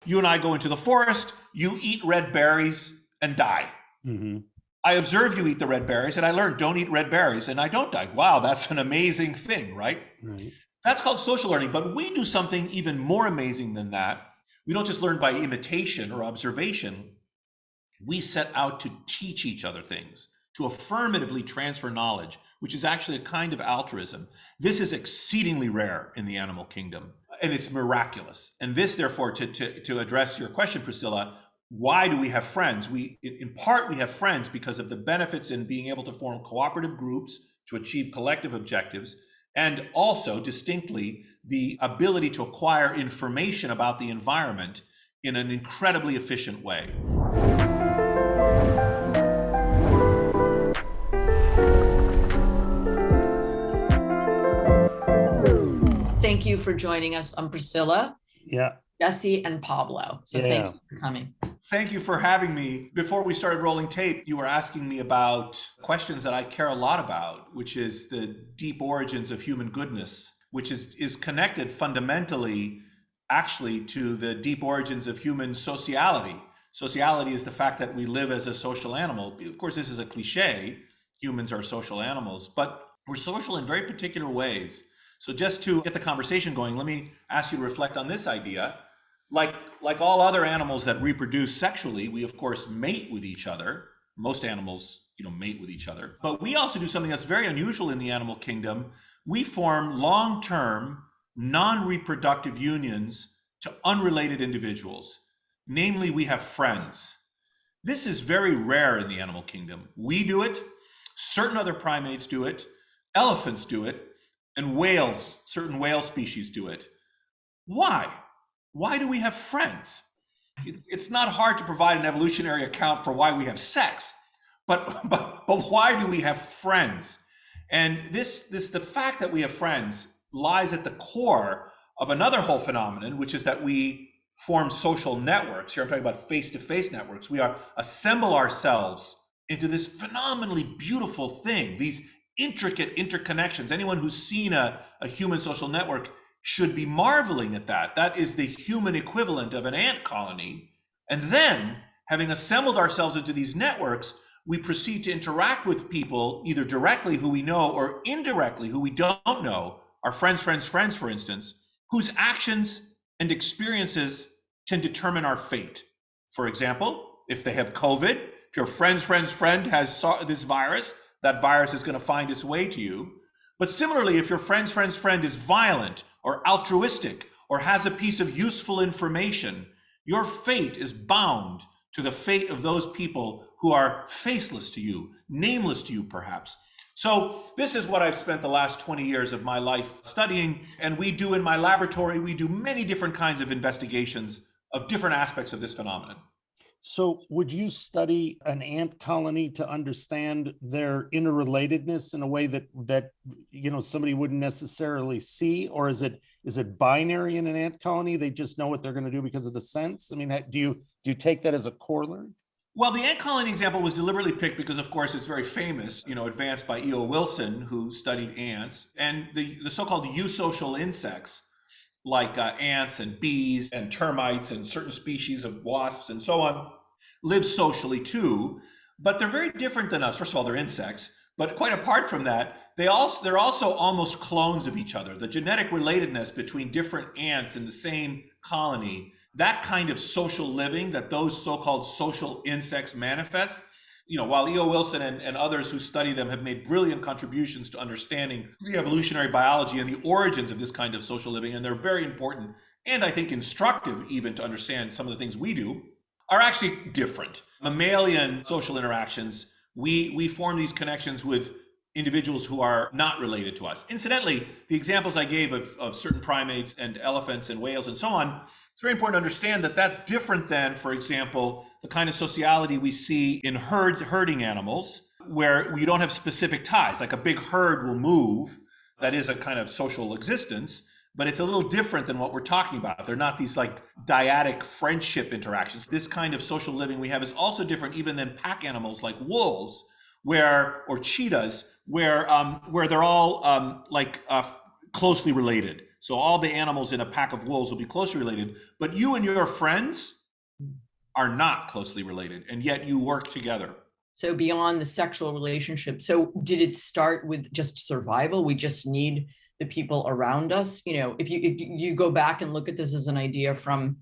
You and I go into the forest, you eat red berries and die. Mm-hmm. I observe you eat the red berries and I learn don't eat red berries and I don't die. Wow, that's an amazing thing, right? Right. That's called social learning, but we do something even more amazing than that. We don't just learn by imitation or observation. We set out to teach each other things, to affirmatively transfer knowledge, which is actually a kind of altruism. This is exceedingly rare in the animal kingdom, and it's miraculous. And this, therefore, to address your question, Priscilla, why do we have friends? In part, we have friends because of the benefits in being able to form cooperative groups to achieve collective objectives, and also, distinctly, the ability to acquire information about the environment in an incredibly efficient way. Thank you for joining us. I'm Priscilla, Jesse, and Pablo. So thank you for coming. Thank you for having me. Before we started rolling tape, you were asking me about questions that I care a lot about, which is the deep origins of human goodness, which is connected fundamentally, actually, to the deep origins of human sociality. Sociality is the fact that we live as a social animal. Of course, this is a cliche. Humans are social animals, but we're social in very particular ways. So just to get the conversation going, let me ask you to reflect on this idea. Like all other animals that reproduce sexually, we of course mate with each other. Most animals, mate with each other. But we also do something that's very unusual in the animal kingdom. We form long-term, non-reproductive unions to unrelated individuals. Namely, we have friends. This is very rare in the animal kingdom. We do it, certain other primates do it, elephants do it, and whales, certain whale species do it. Why? Why do we have friends? It's not hard to provide an evolutionary account for why we have sex, but why do we have friends? And the fact that we have friends lies at the core of another whole phenomenon, which is that we form social networks. Here I'm talking about face-to-face networks. We assemble ourselves into this phenomenally beautiful thing, these intricate interconnections. Anyone who's seen a human social network should be marveling at that. That is the human equivalent of an ant colony. And then, having assembled ourselves into these networks, we proceed to interact with people, either directly who we know or indirectly who we don't know, our friends, for instance, whose actions and experiences can determine our fate. For example, if they have COVID, if your friend's friend has this virus, that virus is going to find its way to you. But similarly, if your friend's friend is violent or altruistic or has a piece of useful information, your fate is bound to the fate of those people who are faceless to you, nameless to you perhaps. So this is what I've spent the last 20 years of my life studying, and we do in my laboratory, we do many different kinds of investigations of different aspects of this phenomenon. So would you study an ant colony to understand their interrelatedness in a way that somebody wouldn't necessarily see? Or is it binary in an ant colony? They just know what they're going to do because of the sense? I mean, do you take that as a corollary? Well, the ant colony example was deliberately picked because, of course, it's very famous, advanced by E.O. Wilson, who studied ants, and the so-called eusocial insects, like ants and bees and termites and certain species of wasps and so on, live socially too, but they're very different than us. First of all, they're insects, but quite apart from that, they're also almost clones of each other. The genetic relatedness between different ants in the same colony, that kind of social living that those so-called social insects manifest, while E.O. Wilson and others who study them have made brilliant contributions to understanding the evolutionary biology and the origins of this kind of social living, and they're very important and I think instructive even to understand some of the things we do, are actually different. Mammalian social interactions, we form these connections with individuals who are not related to us. Incidentally, the examples I gave of certain primates and elephants and whales and so on, it's very important to understand that that's different than, for example, the kind of sociality we see in herding animals, where we don't have specific ties. Like a big herd will move, that is a kind of social existence, but it's a little different than what we're talking about. They're not these like dyadic friendship interactions. This kind of social living we have is also different even than pack animals like wolves, or cheetahs, where they're all closely related. So all the animals in a pack of wolves will be closely related, but you and your friends are not closely related, and yet you work together. So beyond the sexual relationship, so did it start with just survival? We just need the people around us. If you go back and look at this as an idea from,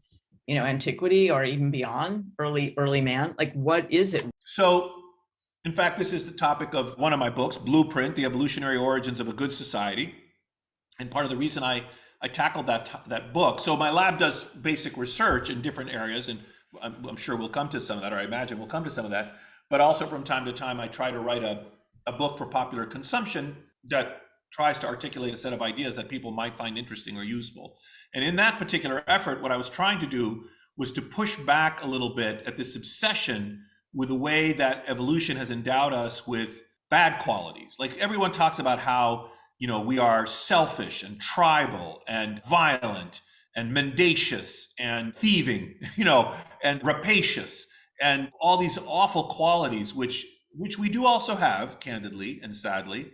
antiquity or even beyond early man, like what is it? So in fact, this is the topic of one of my books, Blueprint, The Evolutionary Origins of a Good Society. And part of the reason I tackled that book, so my lab does basic research in different areas, and I'm sure we'll come to some of that, or I imagine we'll come to some of that, but also from time to time, I try to write a book for popular consumption that tries to articulate a set of ideas that people might find interesting or useful. And in that particular effort, what I was trying to do was to push back a little bit at this obsession with the way that evolution has endowed us with bad qualities. Like everyone talks about how, we are selfish and tribal and violent and mendacious and thieving, and rapacious and all these awful qualities, which we do also have, candidly and sadly,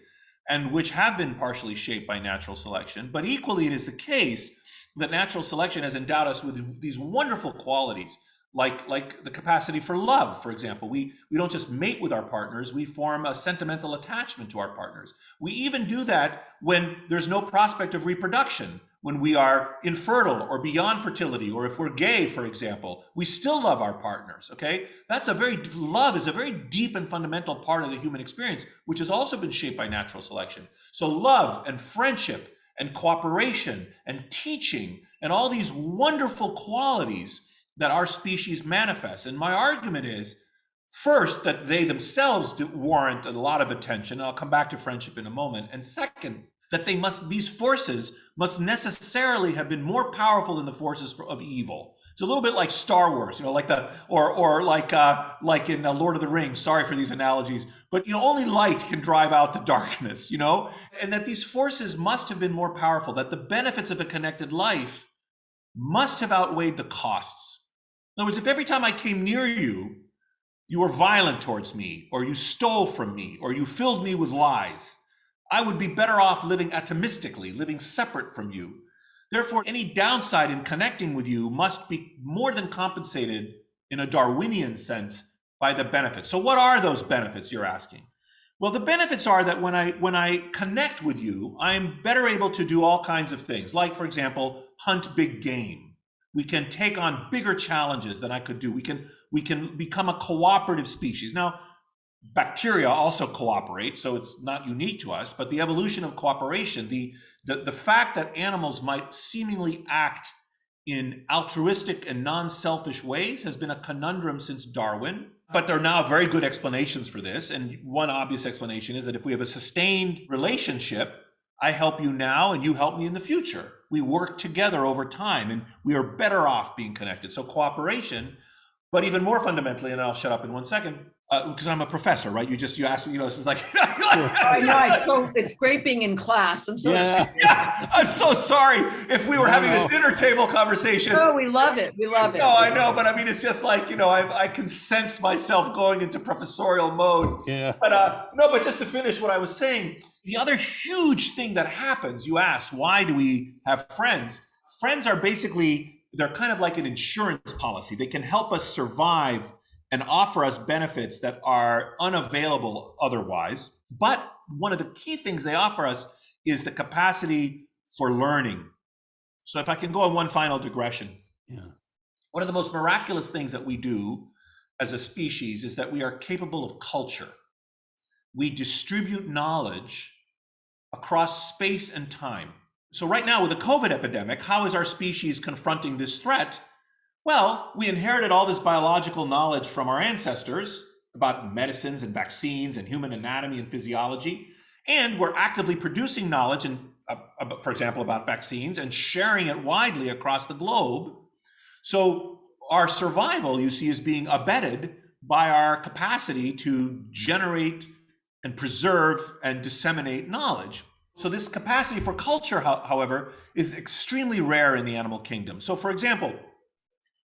and which have been partially shaped by natural selection. But equally, it is the case that natural selection has endowed us with these wonderful qualities, like the capacity for love, for example. We don't just mate with our partners, we form a sentimental attachment to our partners. We even do that when there's no prospect of reproduction, when we are infertile or beyond fertility, or if we're gay, for example, we still love our partners, okay? Love is a very deep and fundamental part of the human experience, which has also been shaped by natural selection. So love and friendship and cooperation and teaching and all these wonderful qualities that our species manifests. And my argument is, first, that they themselves warrant a lot of attention, and I'll come back to friendship in a moment. And second, that these forces must necessarily have been more powerful than the forces of evil. It's a little bit like Star Wars, like in Lord of the Rings. Sorry for these analogies, but only light can drive out the darkness, and that these forces must have been more powerful, that the benefits of a connected life must have outweighed the costs. In other words, if every time I came near you, you were violent towards me, or you stole from me, or you filled me with lies, I would be better off living atomistically, living separate from you. Therefore, any downside in connecting with you must be more than compensated in a Darwinian sense by the benefits. So what are those benefits, you're asking? Well, the benefits are that when I connect with you, I'm better able to do all kinds of things, like, for example, hunt big game. We can take on bigger challenges than I could do. We can become a cooperative species. Now, bacteria also cooperate, so it's not unique to us, but the evolution of cooperation, the fact that animals might seemingly act in altruistic and non-selfish ways has been a conundrum since Darwin. But there are now very good explanations for this. And one obvious explanation is that if we have a sustained relationship, I help you now and you help me in the future. We work together over time and we are better off being connected. So cooperation, but even more fundamentally, and I'll shut up in 1 second, because I'm a professor, right? You asked me, this is like. It's great being in class. I'm so yeah, I'm so sorry if we were having a dinner table conversation. Oh, we love it. We love it. No, I know, but I mean, it's just like, I can sense myself going into professorial mode. Yeah. But just to finish what I was saying, the other huge thing that happens, you asked, why do we have friends? Friends are basically, they're kind of like an insurance policy. They can help us survive and offer us benefits that are unavailable otherwise. But one of the key things they offer us is the capacity for learning. So if I can go on one final digression, one of the most miraculous things that we do as a species is that we are capable of culture. We distribute knowledge across space and time. So right now with the COVID epidemic, how is our species confronting this threat? Well, we inherited all this biological knowledge from our ancestors about medicines and vaccines and human anatomy and physiology, and we're actively producing knowledge, for example, about vaccines and sharing it widely across the globe. So our survival, you see, is being abetted by our capacity to generate and preserve and disseminate knowledge. So this capacity for culture, however, is extremely rare in the animal kingdom. So for example,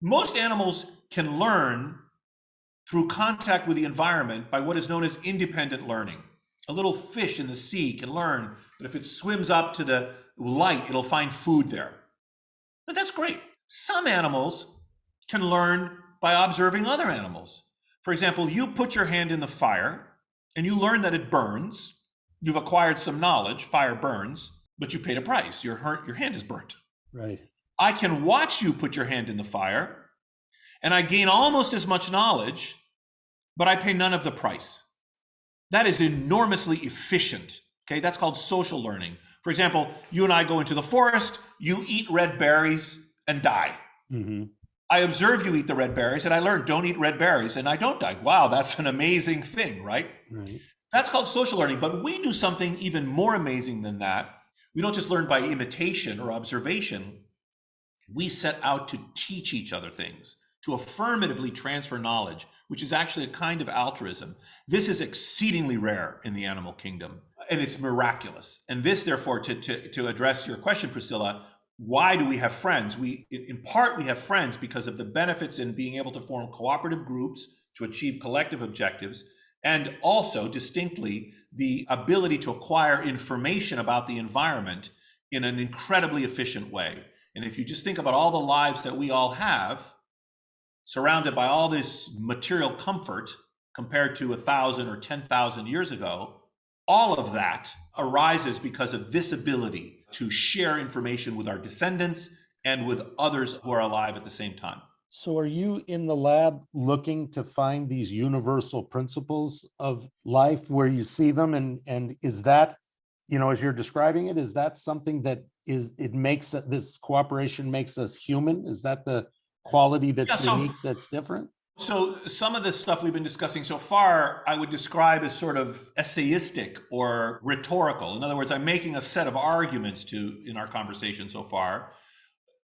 most animals can learn through contact with the environment by what is known as independent learning. A little fish in the sea can learn that if it swims up to light, it'll find food there. But that's great. Some animals can learn by observing other animals. For example, you put your hand in the fire and you learn that it burns. You've acquired some knowledge, fire burns, but you paid a price. Your hand is burnt. Right. I can watch you put your hand in the fire and I gain almost as much knowledge, but I pay none of the price. That is enormously efficient. Okay, that's called social learning. For example, you and I go into the forest, you eat red berries and die. Mm-hmm. I observe you eat the red berries and I learn don't eat red berries and I don't die. Wow, that's an amazing thing, right? Right. That's called social learning, but we do something even more amazing than that. We don't just learn by imitation or observation. We set out to teach each other things, to affirmatively transfer knowledge, which is actually a kind of altruism. This is exceedingly rare in the animal kingdom, and it's miraculous. And this, therefore, to address your question, Priscilla, why do we have friends? In part, we have friends because of the benefits in being able to form cooperative groups to achieve collective objectives, and also distinctly the ability to acquire information about the environment in an incredibly efficient way. And if you just think about all the lives that we all have, surrounded by all this material comfort compared to 1,000 or 10,000 years ago, all of that arises because of this ability to share information with our descendants and with others who are alive at the same time. So are you in the lab looking to find these universal principles of life where you see them? And is that, as you're describing it, is that something that makes this cooperation makes us human? Is that the quality that's unique, that's different? So some of the stuff we've been discussing so far, I would describe as sort of essayistic or rhetorical. In other words, I'm making a set of arguments in our conversation so far.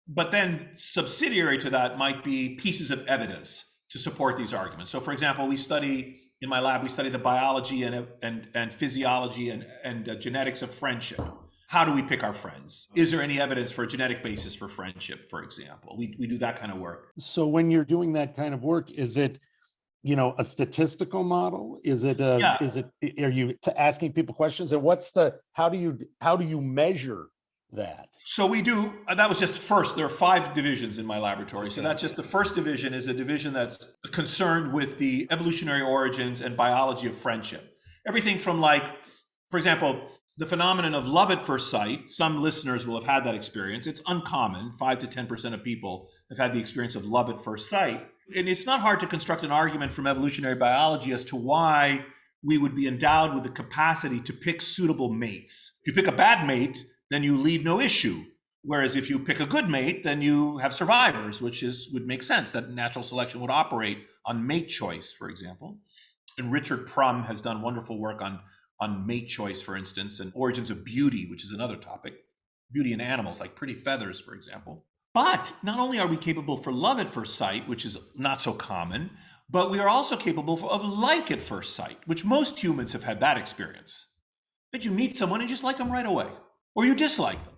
But then subsidiary to that might be pieces of evidence to support these arguments. So for example, in my lab, we study the biology and physiology and genetics of friendship. How do we pick our friends? Is there any evidence for a genetic basis for friendship, for example? We do that kind of work. So when you're doing that kind of work, is it, a statistical model? Is it are you asking people questions? And how do you measure that? So we do, that was just first, there are 5 divisions in my laboratory. So that's just the first division is a division that's concerned with the evolutionary origins and biology of friendship. Everything from for example, the phenomenon of love at first sight. Some listeners will have had that experience. It's uncommon. 5 to 10% of people have had the experience of love at first sight. And it's not hard to construct an argument from evolutionary biology as to why we would be endowed with the capacity to pick suitable mates. If you pick a bad mate, then you leave no issue. Whereas if you pick a good mate, then you have survivors, which would make sense that natural selection would operate on mate choice, for example. And Richard Prum has done wonderful work on mate choice, for instance, and origins of beauty, which is another topic. Beauty in animals, like pretty feathers, for example. But not only are we capable for love at first sight, which is not so common, but we are also capable of like at first sight, which most humans have had that experience. That you meet someone and just like them right away, or you dislike them.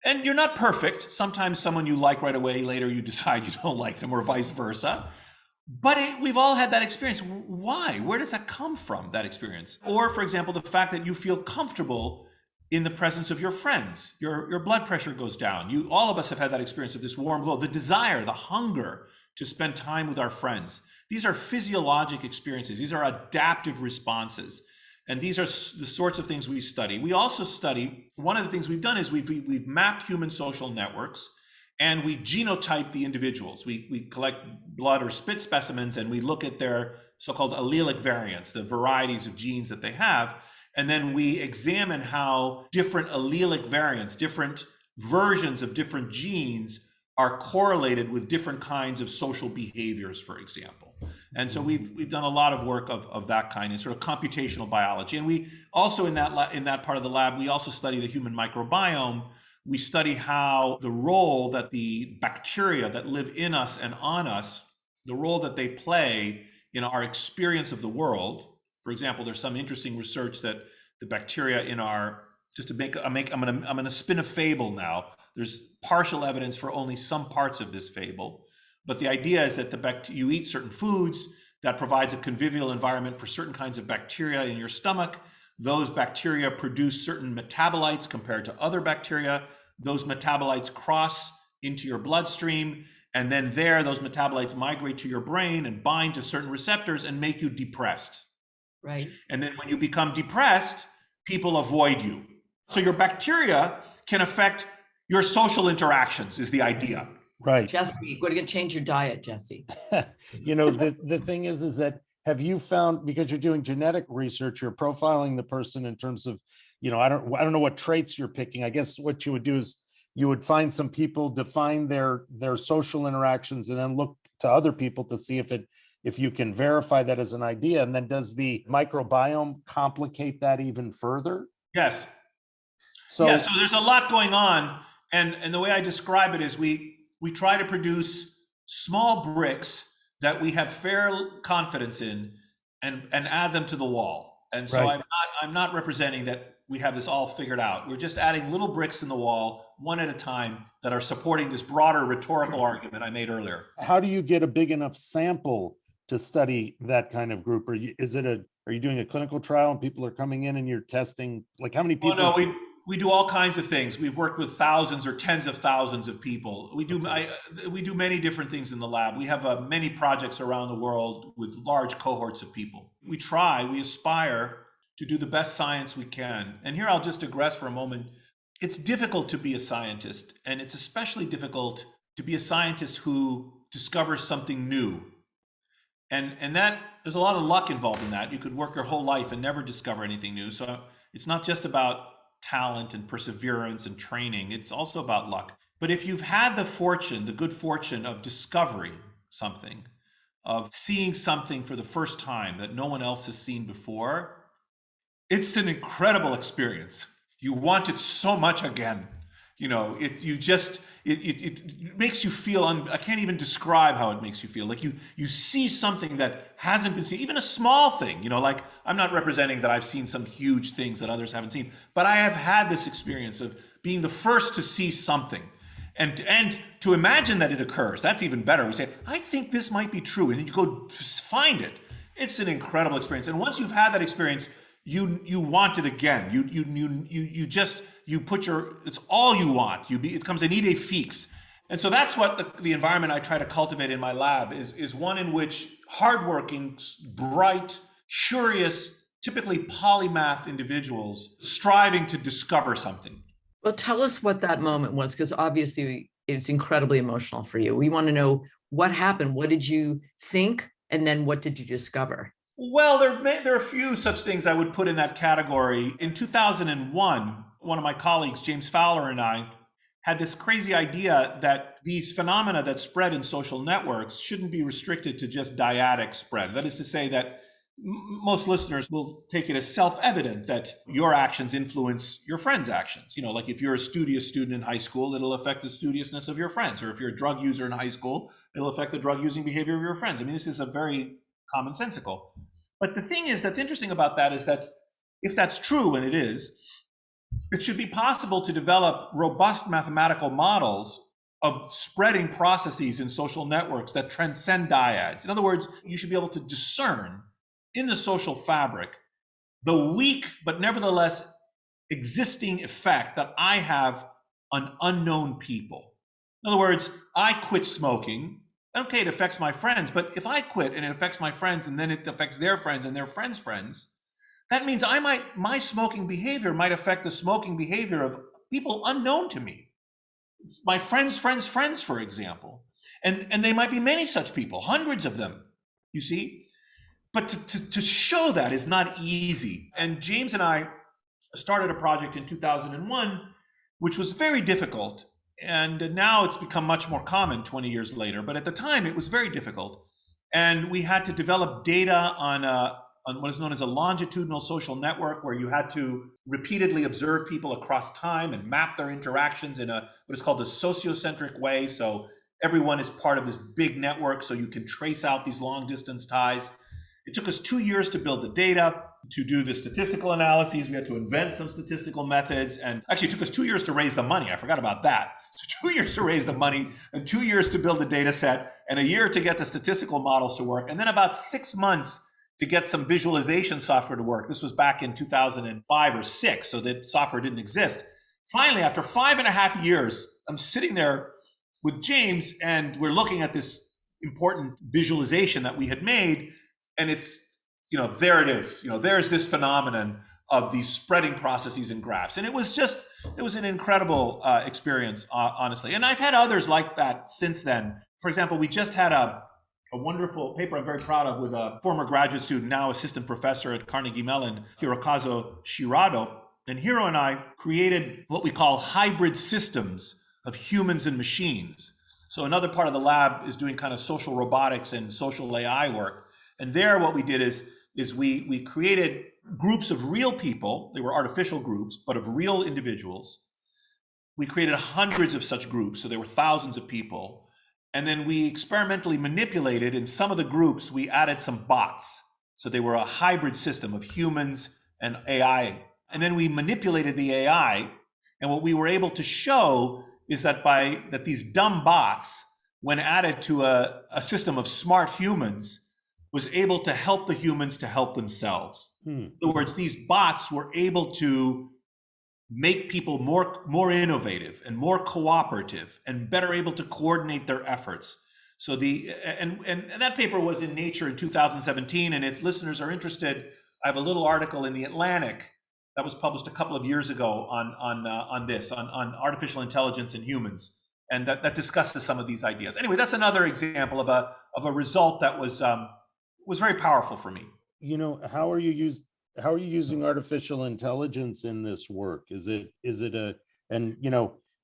And you're not perfect. Sometimes someone you like right away, later you decide you don't like them, or vice versa. But we've all had that experience. Why? Where does that come from, that experience? Or, for example, the fact that you feel comfortable in the presence of your friends. Your blood pressure goes down. All of us have had that experience of this warm glow, the desire, the hunger to spend time with our friends. These are physiologic experiences. These are adaptive responses. And these are the sorts of things we study. We also study, one of the things we've done is we've mapped human social networks, and we genotype the individuals. We collect blood or spit specimens, and we look at their so-called allelic variants, the varieties of genes that they have. And then we examine how different allelic variants, different versions of different genes are correlated with different kinds of social behaviors, for example. And so we've done a lot of work of that kind in sort of computational biology. And we also in that part of the lab, we also study the human microbiome. We study how the role that the bacteria that live in us and on us, the role that they play in our experience of the world. For example, there's some interesting research that the bacteria in our, just to make, I'm going to spin a fable now. There's partial evidence for only some parts of this fable, but the idea is that you eat certain foods that provides a convivial environment for certain kinds of bacteria in your stomach. Those bacteria produce certain metabolites compared to other bacteria. Those metabolites cross into your bloodstream, and then those metabolites migrate to your brain and bind to certain receptors and make you depressed. Right. And then when you become depressed, people avoid you. So your bacteria can affect your social interactions, is the idea. Right. Jesse, you're going to change your diet, Jesse. The thing is that have you found, because you're doing genetic research, you're profiling the person in terms of, I don't know what traits you're picking. I guess what you would do is you would find some people, define their social interactions, and then look to other people to see if you can verify that as an idea. And then does the microbiome complicate that even further? Yes. So There's a lot going on. And the way I describe it is we try to produce small bricks that we have fair confidence in and add them to the wall. And so Right. I'm not representing that we have this all figured out. We're just adding little bricks in the wall, one at a time, that are supporting this broader rhetorical argument I made earlier. how do you get a big enough sample to study that kind of group? Are you doing a clinical trial and people are coming in and you're testing, like how many people? Well, no, we do all kinds of things. We've worked with thousands or tens of thousands of people. We do many different things in the lab. We have many projects around the world with large cohorts of people. We aspire to do the best science we can. And here I'll just digress for a moment. It's difficult to be a scientist, and it's especially difficult to be a scientist who discovers something new. And that there's a lot of luck involved in that. You could work your whole life and never discover anything new. So it's not just about talent and perseverance and training. It's also about luck. But if you've had the good fortune of discovering something, of seeing something for the first time that no one else has seen before, it's an incredible experience. You want it so much again. It makes you feel, I can't even describe how it makes you feel. Like you see something that hasn't been seen, even a small thing, like I'm not representing that I've seen some huge things that others haven't seen, but I have had this experience of being the first to see something and to imagine that it occurs. That's even better. We say, I think this might be true. And then you go find it. It's an incredible experience. And once you've had that experience, you want it again. It's all you want. It becomes an idée fixe. And so that's what the environment I try to cultivate in my lab is one in which hardworking, bright, curious, typically polymath individuals striving to discover something. Well, tell us what that moment was, because obviously it's incredibly emotional for you. We want to know what happened. What did you think? And then what did you discover? Well, there are a few such things I would put in that category. In 2001, one of my colleagues, James Fowler, and I had this crazy idea that these phenomena that spread in social networks shouldn't be restricted to just dyadic spread. That is to say that most listeners will take it as self-evident that your actions influence your friends' actions. Like if you're a studious student in high school, it'll affect the studiousness of your friends. Or if you're a drug user in high school, it'll affect the drug using behavior of your friends. I mean, this is a very commonsensical. But the thing that's interesting about that is that if that's true, and it is, it should be possible to develop robust mathematical models of spreading processes in social networks that transcend dyads. In other words, you should be able to discern in the social fabric the weak but nevertheless existing effect that I have on unknown people. In other words, I quit smoking. Okay, it affects my friends, but if I quit and it affects my friends and then it affects their friends and their friends' friends, that means my smoking behavior might affect the smoking behavior of people unknown to me. My friends' friends' friends, for example. And they might be many such people, hundreds of them, you see? But to show that is not easy. And James and I started a project in 2001, which was very difficult. And now it's become much more common 20 years later. But at the time, it was very difficult. And we had to develop data on what is known as a longitudinal social network, where you had to repeatedly observe people across time and map their interactions in what is called a sociocentric way. So everyone is part of this big network, so you can trace out these long distance ties. It took us 2 years to build the data, to do the statistical analyses. We had to invent some statistical methods. And actually, it took us 2 years to raise the money. I forgot about that. So 2 years to raise the money, and 2 years to build the data set, and a year to get the statistical models to work. And then about 6 months to get some visualization software to work. This was back in 2005 or 6, so that software didn't exist. Finally, after 5.5 years, I'm sitting there with James and we're looking at this important visualization that we had made. And it's, there it is. There's this phenomenon of these spreading processes in graphs. And it was an incredible experience, honestly. And I've had others like that since then. For example, we just had a wonderful paper I'm very proud of with a former graduate student, now assistant professor at Carnegie Mellon, Hirokazu Shirado. And Hiro and I created what we call hybrid systems of humans and machines. So another part of the lab is doing kind of social robotics and social AI work. And there what we did is we created groups of real people. They were artificial groups, but of real individuals. We created hundreds of such groups, so there were thousands of people. And then we experimentally manipulated, in some of the groups, we added some bots. So they were a hybrid system of humans and AI. And then we manipulated the AI. And what we were able to show is that these dumb bots, when added to a system of smart humans, was able to help the humans to help themselves. In other words, these bots were able to make people more innovative and more cooperative and better able to coordinate their efforts. So and that paper was in Nature in 2017. And if listeners are interested, I have a little article in The Atlantic that was published a couple of years ago on artificial intelligence in humans, and that discusses some of these ideas. Anyway, that's another example of a result that was very powerful for me. How are you using artificial intelligence in this work?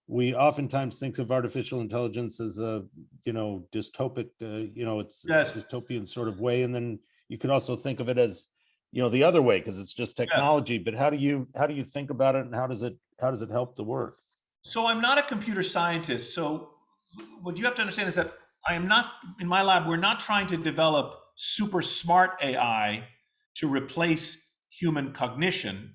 We oftentimes think of artificial intelligence as a dystopic, it's dystopian sort of way, and then you could also think of it as the other way, because it's just technology. Yeah. But how do you think about it, and how does it help the work? So I'm not a computer scientist. So what you have to understand is that I am not, in my lab, we're not trying to develop super smart AI to replace human cognition.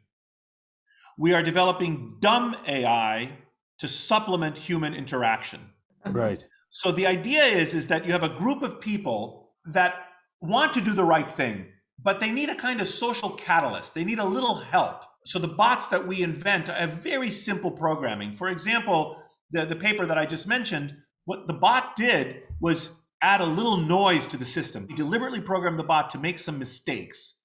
We are developing dumb AI to supplement human interaction. Right. So the idea is that you have a group of people that want to do the right thing, but they need a kind of social catalyst. They need a little help. So the bots that we invent have very simple programming. For example, the paper that I just mentioned, what the bot did was add a little noise to the system. We deliberately programmed the bot to make some mistakes.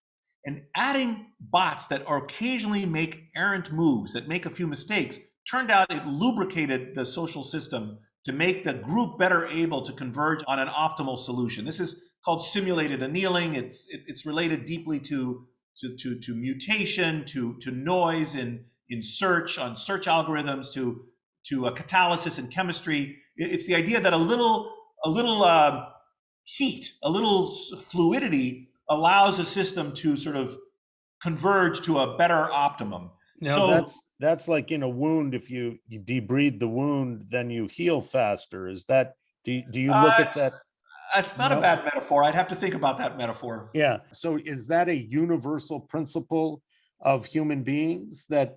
And adding bots that occasionally make errant moves, that make a few mistakes, turned out it lubricated the social system to make the group better able to converge on an optimal solution. This is called simulated annealing. It's related deeply to mutation, to noise in search, on search algorithms, to catalysis in chemistry. It's the idea that a little heat, a little fluidity allows a system to sort of converge to a better optimum. Now that's like in a wound. If you debride the wound, then you heal faster. Is that? Do you look at that? That's not a bad metaphor. I'd have to think about that metaphor. Yeah. So is that a universal principle of human beings that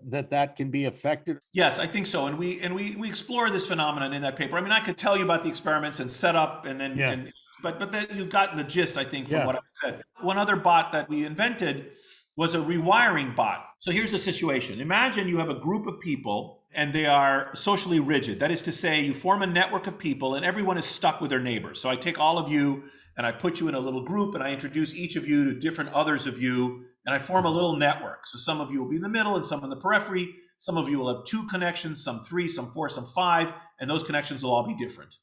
can be affected? Yes, I think so. And we explore this phenomenon in that paper. I mean, I could tell you about the experiments and setup, and then but that you've gotten the gist, I think, from what I said. One other bot that we invented was a rewiring bot. So here's the situation. Imagine you have a group of people and they are socially rigid. That is to say, you form a network of people and everyone is stuck with their neighbors. So I take all of you and I put you in a little group and I introduce each of you to different others of you, and I form a little network. So some of you will be in the middle and some in the periphery. Some of you will have 2 connections, some 3, some 4, some 5, and those connections will all be different.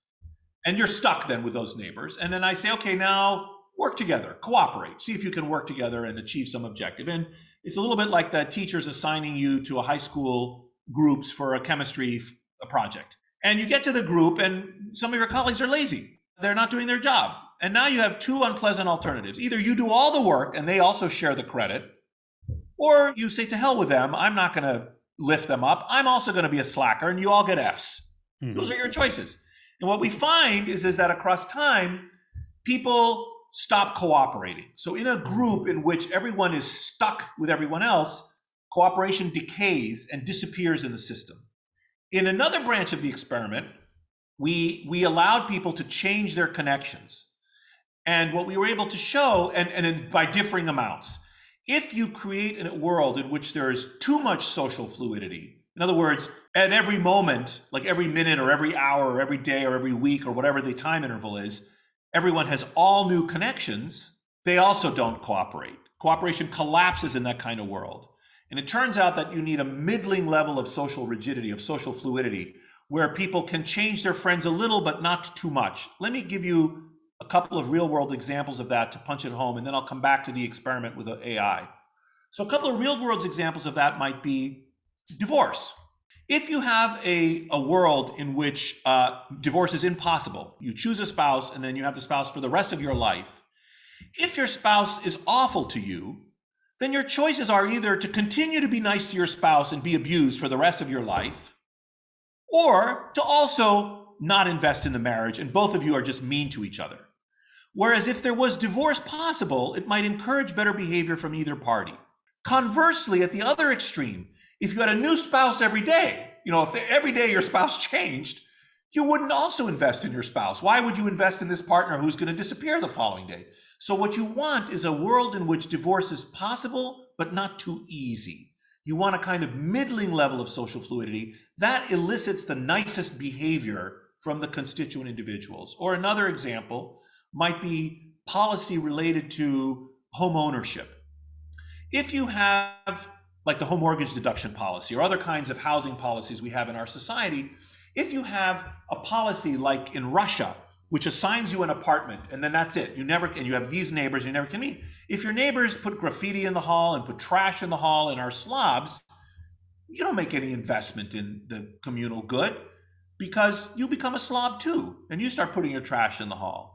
And you're stuck then with those neighbors. And then I say, okay, now work together, cooperate, see if you can work together and achieve some objective. And it's a little bit like the teachers assigning you to a high school groups for a chemistry project. And you get to the group and some of your colleagues are lazy. They're not doing their job. And now you have 2 unpleasant alternatives. Either you do all the work and they also share the credit, or you say, to hell with them, I'm not going to lift them up. I'm also going to be a slacker and you all get Fs. Those are your choices. And what we find is that across time, people stop cooperating. So in a group in which everyone is stuck with everyone else, cooperation decays and disappears in the system. In another branch of the experiment, we allowed people to change their connections. And what we were able to show, and by differing amounts, if you create a world in which there is too much social fluidity, in other words, at every moment, like every minute or every hour or every day or every week or whatever the time interval is, everyone has all new connections, they also don't cooperate. Cooperation collapses in that kind of world. And it turns out that you need a middling level of social rigidity, of social fluidity, where people can change their friends a little, but not too much. Let me give you a couple of real world examples of that to punch it home, and then I'll come back to the experiment with AI. So a couple of real world examples of that might be divorce. If you have a world in which divorce is impossible, you choose a spouse and then you have the spouse for the rest of your life. If your spouse is awful to you, then your choices are either to continue to be nice to your spouse and be abused for the rest of your life, or to also not invest in the marriage and both of you are just mean to each other. Whereas if there was divorce possible, it might encourage better behavior from either party. Conversely, at the other extreme, if you had a new spouse every day, if every day your spouse changed, you wouldn't also invest in your spouse. Why would you invest in this partner who's going to disappear the following day? So what you want is a world in which divorce is possible, but not too easy. You want a kind of middling level of social fluidity that elicits the nicest behavior from the constituent individuals. Or another example might be policy related to home ownership. If you have like the home mortgage deduction policy or other kinds of housing policies we have in our society, if you have a policy like in Russia, which assigns you an apartment and then that's it, and you have these neighbors you never can meet. If your neighbors put graffiti in the hall and put trash in the hall and are slobs, you don't make any investment in the communal good because you become a slob too and you start putting your trash in the hall.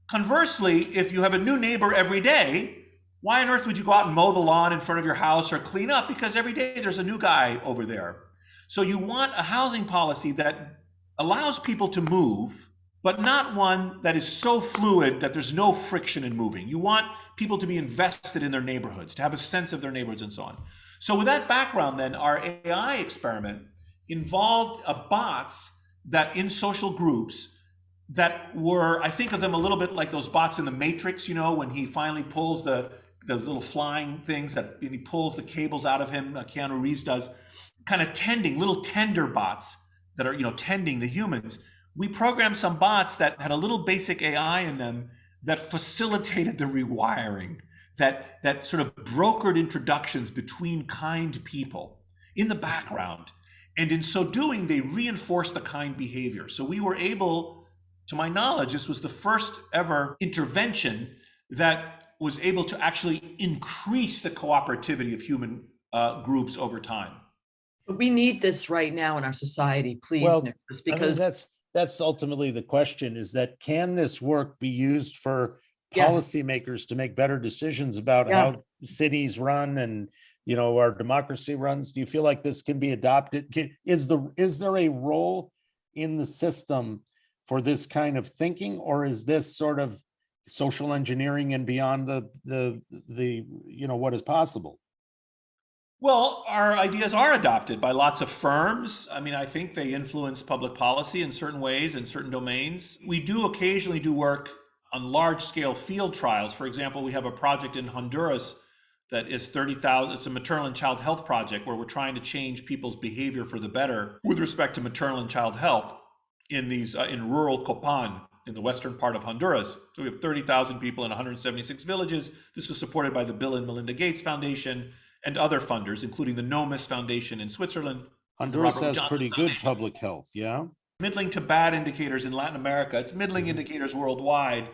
Conversely, if you have a new neighbor every day, why on earth would you go out and mow the lawn in front of your house or clean up? Because every day there's a new guy over there. So you want a housing policy that allows people to move, but not one that is so fluid that there's no friction in moving. You want people to be invested in their neighborhoods, to have a sense of their neighborhoods and so on. So with that background then, our AI experiment involved bots that in social groups that were, I think of them a little bit like those bots in the Matrix, when he finally pulls the little flying things that he pulls the cables out of him, Keanu Reeves does, kind of little tender bots that are, tending the humans. We programmed some bots that had a little basic AI in them that facilitated the rewiring, that sort of brokered introductions between kind people in the background. And in so doing, they reinforced the kind behavior. So we were able, to my knowledge, this was the first ever intervention that was able to actually increase the cooperativity of human groups over time. But we need this right now in our society, please, Nicholas, because that's ultimately the question, is that can this work be used for policymakers to make better decisions about how cities run and our democracy runs? Do you feel like this can be adopted? Is there a role in the system for this kind of thinking, or is this sort of social engineering and beyond the what is possible? Well, our ideas are adopted by lots of firms. I mean, I think they influence public policy in certain ways, in certain domains. We do occasionally do work on large-scale field trials. For example, we have a project in Honduras that is 30,000. It's a maternal and child health project where we're trying to change people's behavior for the better with respect to maternal and child health in rural Copan, in the western part of Honduras. So we have 30,000 people in 176 villages. This was supported by the Bill and Melinda Gates Foundation and other funders, including the Nomis Foundation in Switzerland. Honduras has pretty good public health, yeah? Middling to bad indicators in Latin America. It's middling indicators worldwide.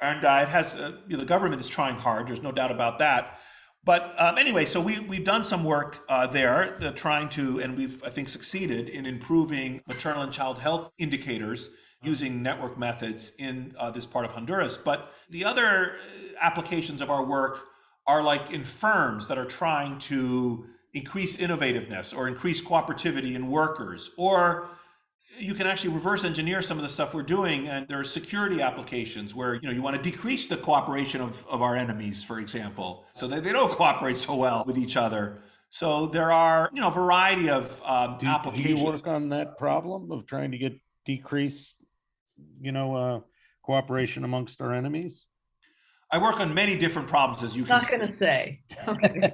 And it has, the government is trying hard. There's no doubt about that. But anyway, so we've done some work there trying to, and we've, I think, succeeded in improving maternal and child health indicators using network methods in this part of Honduras. But the other applications of our work are like in firms that are trying to increase innovativeness or increase cooperativity in workers, or you can actually reverse engineer some of the stuff we're doing. And there are security applications where, you want to decrease the cooperation of our enemies, for example, so that they don't cooperate so well with each other. So there are, a variety of applications. Do you work on that problem of trying to decrease, cooperation amongst our enemies? I work on many different problems, as you can Not see. going to say. Okay.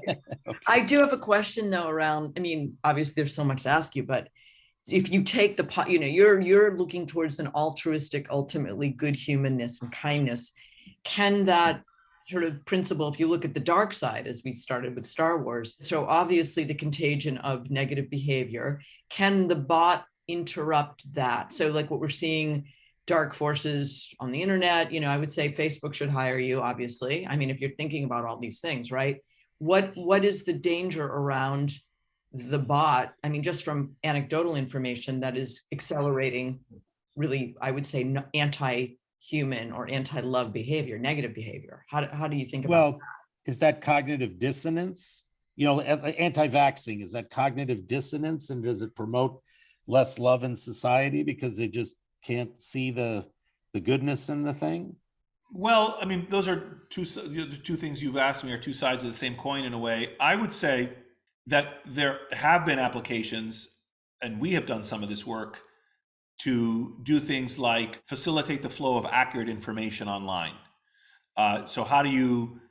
I do have a question though around, I mean, obviously there's so much to ask you, but if you take you're looking towards an altruistic, ultimately good humanness and kindness, can that sort of principle, if you look at the dark side, as we started with Star Wars, so obviously the contagion of negative behavior, can the bot interrupt that? So like what we're seeing, dark forces on the internet, I would say Facebook should hire you, obviously. I mean, if you're thinking about all these things, right? What is the danger around the bot? I mean, just from anecdotal information that is accelerating really, I would say, anti-human or anti-love behavior, negative behavior. How do you think about Well, is that cognitive dissonance? Anti-vaxxing, is that cognitive dissonance? And does it promote less love in society because they just can't see the goodness in the thing? Well, I mean, those are two things you've asked me are two sides of the same coin in a way. I would say that there have been applications, and we have done some of this work, to do things like facilitate the flow of accurate information online. So how do you,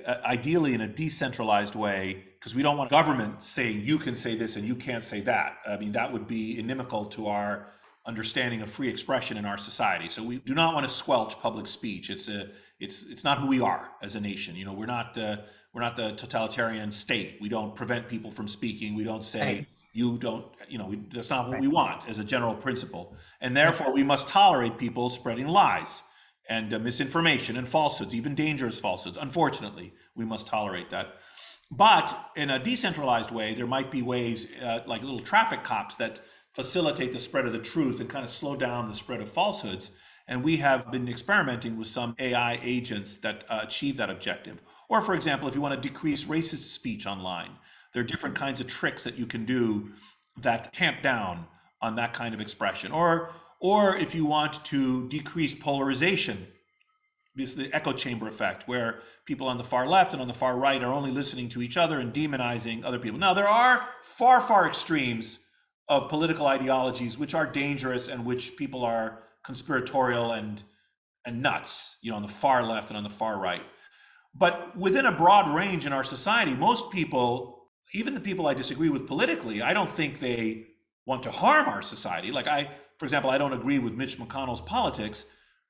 ideally in a decentralized way, because we don't want government saying you can say this and you can't say that. I mean, that would be inimical to our understanding of free expression in our society. So we do not want to squelch public speech. It's not who we are as a nation. We're not the totalitarian state. We don't prevent people from speaking. We don't say you don't. That's not what we want as a general principle. And therefore, we must tolerate people spreading lies and misinformation and falsehoods, even dangerous falsehoods. Unfortunately, we must tolerate that. But in a decentralized way, there might be ways like little traffic cops that facilitate the spread of the truth and kind of slow down the spread of falsehoods. And we have been experimenting with some AI agents that achieve that objective. Or for example, if you want to decrease racist speech online, there are different kinds of tricks that you can do that tamp down on that kind of expression. Or if you want to decrease polarization, this is the echo chamber effect, where people on the far left and on the far right are only listening to each other and demonizing other people. Now, there are far, far extremes of political ideologies which are dangerous and which people are conspiratorial and nuts, on the far left and on the far right. But within a broad range in our society, most people, even the people I disagree with politically, I don't think they want to harm our society. Like for example, I don't agree with Mitch McConnell's politics,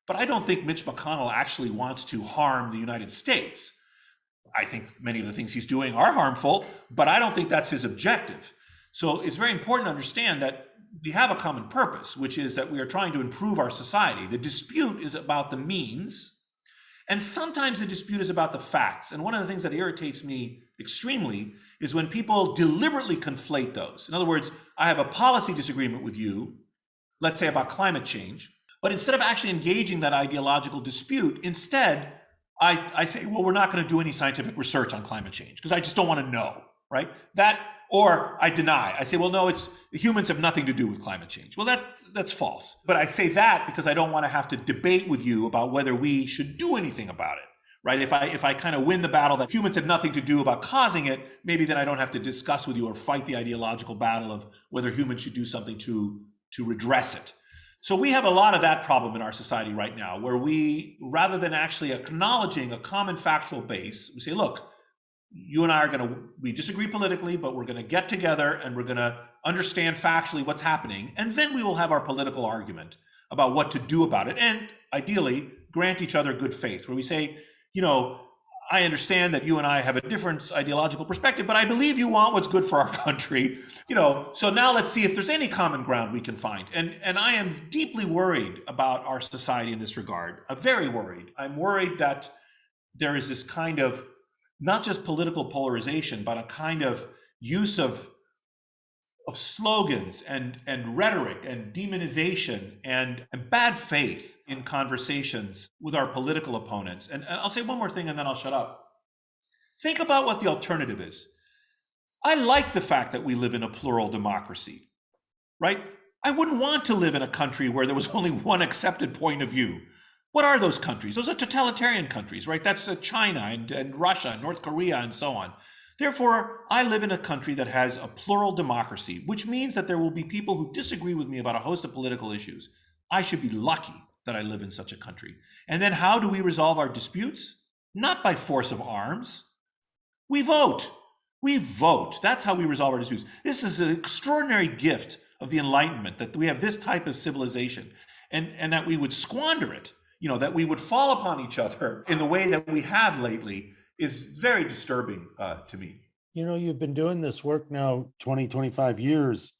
but I don't think Mitch McConnell actually wants to harm the United States. I think many of the things he's doing are harmful, but I don't think that's his objective. So it's very important to understand that we have a common purpose, which is that we are trying to improve our society. The dispute is about the means, and sometimes the dispute is about the facts. And one of the things that irritates me extremely is when people deliberately conflate those. In other words, I have a policy disagreement with you, let's say about climate change, but instead of actually engaging that ideological dispute, instead, I say, well, we're not going to do any scientific research on climate change because I just don't want to know, right? Or I deny. I say, well, no, humans have nothing to do with climate change. Well, that's false. But I say that because I don't want to have to debate with you about whether we should do anything about it, right? If I kind of win the battle that humans have nothing to do about causing it, maybe then I don't have to discuss with you or fight the ideological battle of whether humans should do something to redress it. So we have a lot of that problem in our society right now, where we, rather than actually acknowledging a common factual base, we say, look, you and I we disagree politically, but we're going to get together and we're going to understand factually what's happening. And then we will have our political argument about what to do about it. And ideally, grant each other good faith, where we say, I understand that you and I have a different ideological perspective, but I believe you want what's good for our country. So now let's see if there's any common ground we can find. And I am deeply worried about our society in this regard. I'm very worried. I'm worried that there is this kind of not just political polarization, but a kind of use of slogans and rhetoric and demonization and bad faith in conversations with our political opponents. And I'll say one more thing and then I'll shut up. Think about what the alternative is. I like the fact that we live in a plural democracy, right? I wouldn't want to live in a country where there was only one accepted point of view. What are those countries? Those are totalitarian countries, right? That's China and Russia, and North Korea, and so on. Therefore, I live in a country that has a plural democracy, which means that there will be people who disagree with me about a host of political issues. I should be lucky that I live in such a country. And then how do we resolve our disputes? Not by force of arms. We vote. We vote. That's how we resolve our disputes. This is an extraordinary gift of the Enlightenment, that we have this type of civilization, and that we would squander it, that we would fall upon each other in the way that we have lately is very disturbing to me. You've been doing this work now 20, 25 years.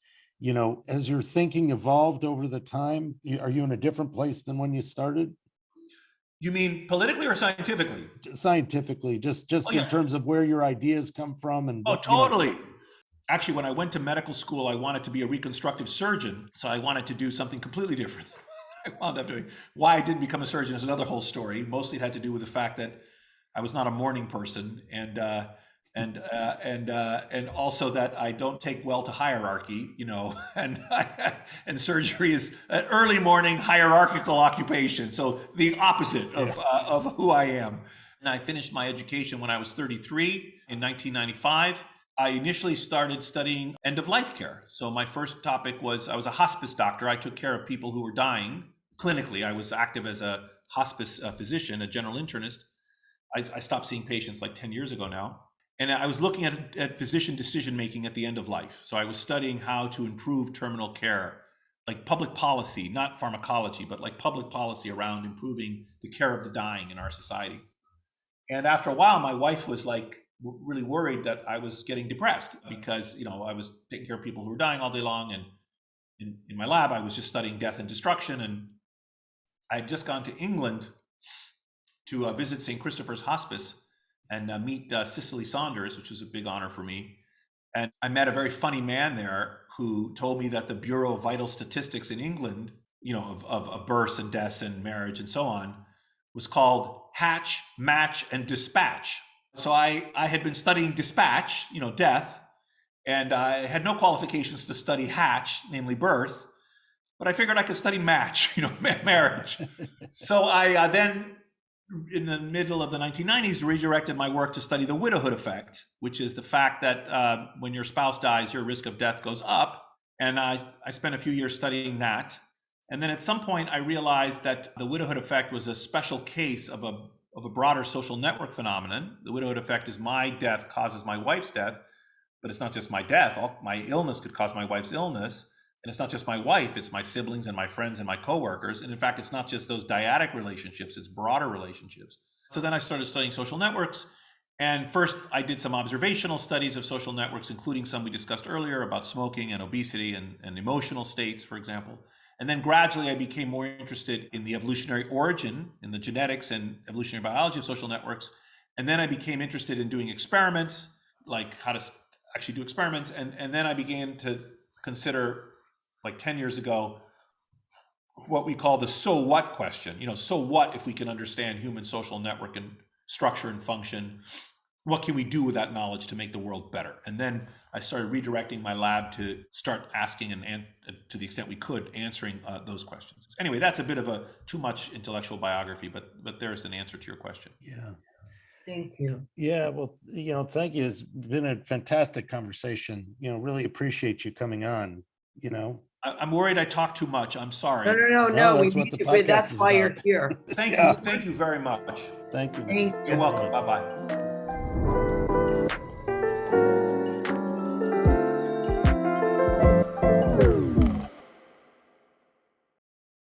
Has your thinking evolved over the time? Are you in a different place than when you started? You mean politically or scientifically? Scientifically, just in terms of where your ideas come from. And totally. Actually, when I went to medical school, I wanted to be a reconstructive surgeon. So I wanted to do something completely different. I wound up doing. Why I didn't become a surgeon is another whole story. Mostly it had to do with the fact that I was not a morning person, and also that I don't take well to hierarchy, and surgery is an early morning hierarchical occupation. So the opposite of who I am. And I finished my education when I was 33 in 1995. I initially started studying end-of-life care. So my first topic was, I was a hospice doctor. I took care of people who were dying clinically. I was active as a hospice physician, a general internist. I stopped seeing patients like 10 years ago now. And I was looking at physician decision-making at the end of life. So I was studying how to improve terminal care, like public policy, not pharmacology, but like public policy around improving the care of the dying in our society. And after a while, my wife was like really worried that I was getting depressed because, I was taking care of people who were dying all day long. And in my lab, I was just studying death and destruction. And I had just gone to England to visit St. Christopher's Hospice and meet Cicely Saunders, which was a big honor for me. And I met a very funny man there who told me that the Bureau of Vital Statistics in England, of births and deaths and marriage and so on, was called Hatch, Match, and Dispatch. So I had been studying dispatch, death, and I had no qualifications to study hatch, namely birth, but I figured I could study match, marriage. So I then, in the middle of the 1990s, redirected my work to study the widowhood effect, which is the fact that when your spouse dies, your risk of death goes up. And I spent a few years studying that. And then at some point, I realized that the widowhood effect was a special case of a broader social network phenomenon. The widowhood effect is my death causes my wife's death, but it's not just my death. My illness could cause my wife's illness. And it's not just my wife, it's my siblings and my friends and my coworkers. And in fact, it's not just those dyadic relationships, it's broader relationships. So then I started studying social networks. And first, I did some observational studies of social networks, including some we discussed earlier about smoking and obesity and emotional states, for example. And then gradually, I became more interested in the evolutionary origin, in the genetics and evolutionary biology of social networks. And then I became interested in doing experiments, like how to actually do experiments. And then I began to consider, like 10 years ago, what we call the so what question. So what if we can understand human social network and structure and function? What can we do with that knowledge to make the world better? And then I started redirecting my lab to start asking and to the extent we could, answering those questions. Anyway, that's a bit of a too much intellectual biography, but there's an answer to your question. Yeah. Thank you. Yeah, well, thank you. It's been a fantastic conversation. Really appreciate you coming on. I'm worried I talk too much. I'm sorry. No. That's what the podcast That's is why about. you're here. Thank you very much. Thank you. Thank You're welcome. Bye-bye.